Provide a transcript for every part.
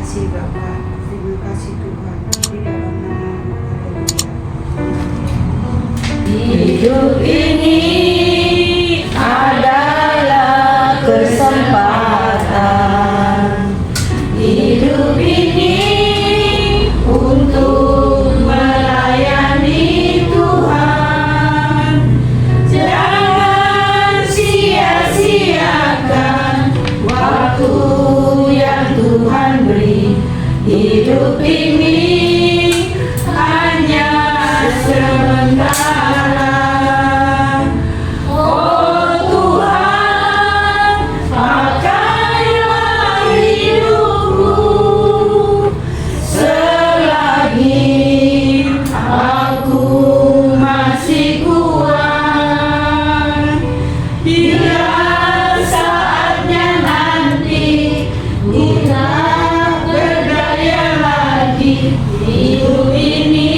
kasih Bapa, terima kasih Tuhan. Di dalam nama-Mu, haleluya. Hidup ini adalah kesempatan. Hidup ini untuk melayani Tuhan. Jangan sia-siakan waktu yang Tuhan beri. Hidup ini hanya sementara. Oh Tuhan, pakailah hidupku selagi aku masih kuat. Bila saatnya nanti kita berdaya lagi, hidup ini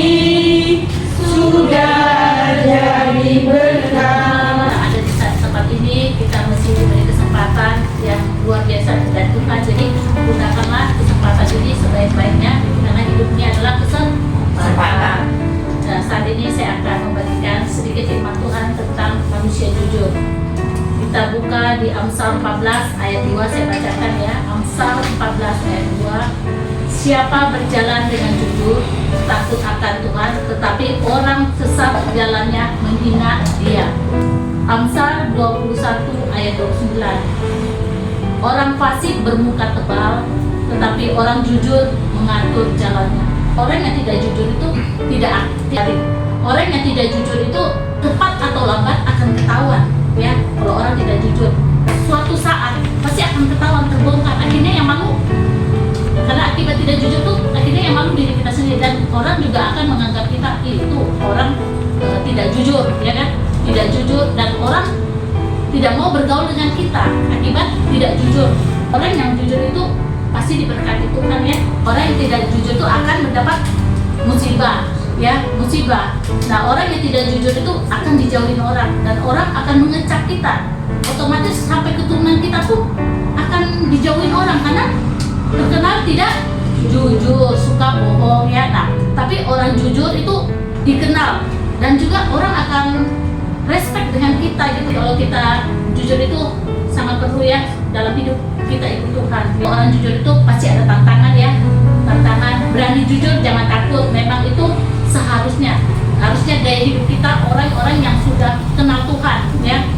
sudah jadi berkah. Ada di tempat ini kita mesti diberi kesempatan yang luar biasa dari Tuhan. Jadi gunakanlah kesempatan ini sebaik-baiknya karena hidup ini adalah kesempatan. Nah, saat ini saya akan membagikan sedikit firman Tuhan tentang manusia jujur. Kita buka di Amsal 14 ayat 2, saya bacakan ya. Amsal 14 ayat 2. Siapa berjalan dengan jujur, takut akan Tuhan, tetapi orang sesat jalannya menghina Dia. Amsal 21 ayat 29. Orang fasik bermuka tebal, tetapi orang jujur mengatur jalannya. Orang yang tidak jujur itu tidak aktif. Orang yang tidak jujur itu cepat atau lambat akan ketahuan, ya. Kalau orang tidak jujur, suatu saat pasti akan ketahuan, terbongkar. Akhirnya yang malu. Karena akibat tidak jujur tuh akhirnya yang malu diri kita sendiri, dan orang juga akan menganggap kita itu orang tidak jujur, ya kan? Tidak jujur, dan orang tidak mau bergaul dengan kita akibat tidak jujur. Orang yang jujur itu pasti diberkati Tuhan, ya. Orang yang tidak jujur itu akan mendapat musibah, ya, musibah. Nah, orang yang tidak jujur itu akan dijauhin orang, dan orang akan mengecap kita. Otomatis sampai keturunan kita pun akan dijauhin orang karena terkenal tidak jujur, suka bohong, ya. Nah, tapi orang jujur itu dikenal, dan juga orang akan respect dengan kita gitu. Kalau kita jujur itu sangat perlu, ya, dalam hidup kita ikut Tuhan. Orang jujur itu pasti ada tantangan, ya. Tantangan, berani jujur, jangan takut. Memang itu seharusnya gaya hidup kita orang-orang yang sudah kenal Tuhan, ya.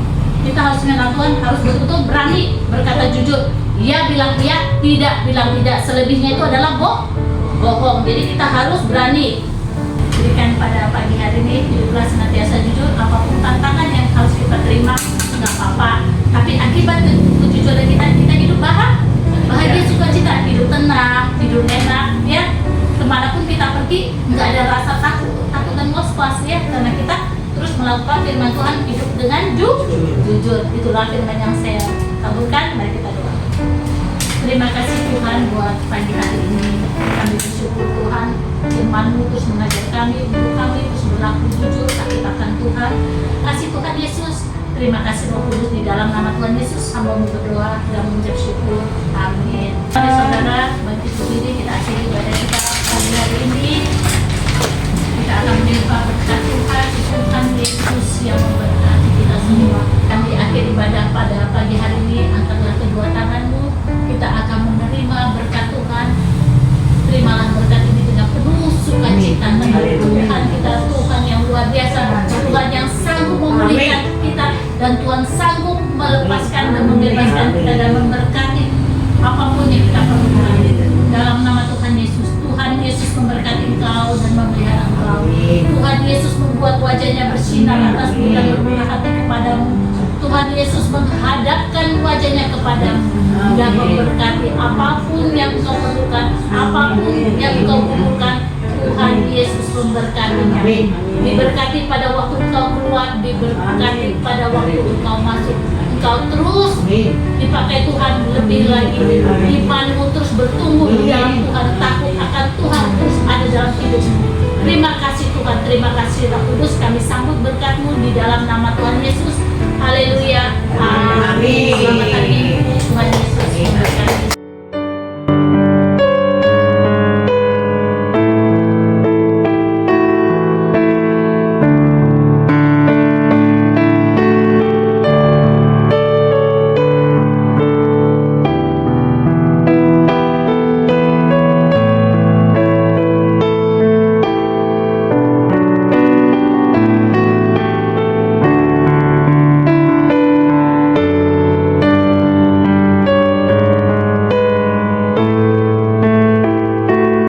Kita harus kenal Tuhan, harus betul-betul berani berkata jujur. Dia bilang iya, tidak bilang tidak. Selebihnya itu adalah bohong. Jadi kita harus berani. Berikan pada pagi hari ini, hiduplah senantiasa jujur. Apapun tantangan yang harus kita terima, nggak apa-apa. Tapi akibat kejujuran kita hidup bahagia, sukacita, hidup tenang, hidup enak, ya. Kemanapun kita pergi, nggak ada rasa takut dan was-was, ya. Karena kita terus melakukan firman Tuhan, hidup dengan jujur. Itulah firman yang saya kabulkan. Mari kita doa. Terima kasih Tuhan buat pagi hari ini. Kami bersyukur Tuhan, firman-Mu terus mengajar kami untuk kami terus berlaku jujur takut akan Tuhan. Kasih Tuhan Yesus. Terima kasih Roh Kudus, di dalam nama Tuhan Yesus hamba-Mu berdoa dan mengucap syukur. Amin. Mari saudara, bangkit berdiri, kita akhiri ibadah kita pagi hari ini. Kita akan menerima berkat Tuhan Yesus yang memberkati kita semua. Kami akhir ibadah pada pagi hari ini, angkatlah kedua tanganmu. Kita akan menerima berkat Tuhan. Terimalah berkat ini dengan penuh sukacita. Tuhan kita, Tuhan yang luar biasa, Tuhan yang sanggup memulihkan kita, dan Tuhan sanggup melepaskan dan membebaskan kita dan memberkati apapun yang kita perlukan. Dalam nama Tuhan Yesus, Tuhan Yesus memberkati engkau dan memelihara engkau. Tuhan Yesus membuat wajahnya bersinar atasmu dan bermurah hati kepadamu. Tuhan Yesus menghadapkan wajahnya kepadamu dan memberkati apapun yang engkau perlukan, apapun yang engkau butuhkan. Tuhan Yesus memberkatinya. Diberkati pada waktu engkau keluar, diberkati pada waktu engkau masuk. Engkau terus dipakai Tuhan lebih lagi. Imanmu terus bertumbuh di dalam Tuhan, takut akan Tuhan terus ada dalam hidupmu. Terima kasih Tuhan, terima kasih Roh Kudus. Kami sambut berkat-Mu di dalam nama Tuhan Yesus. Haleluya.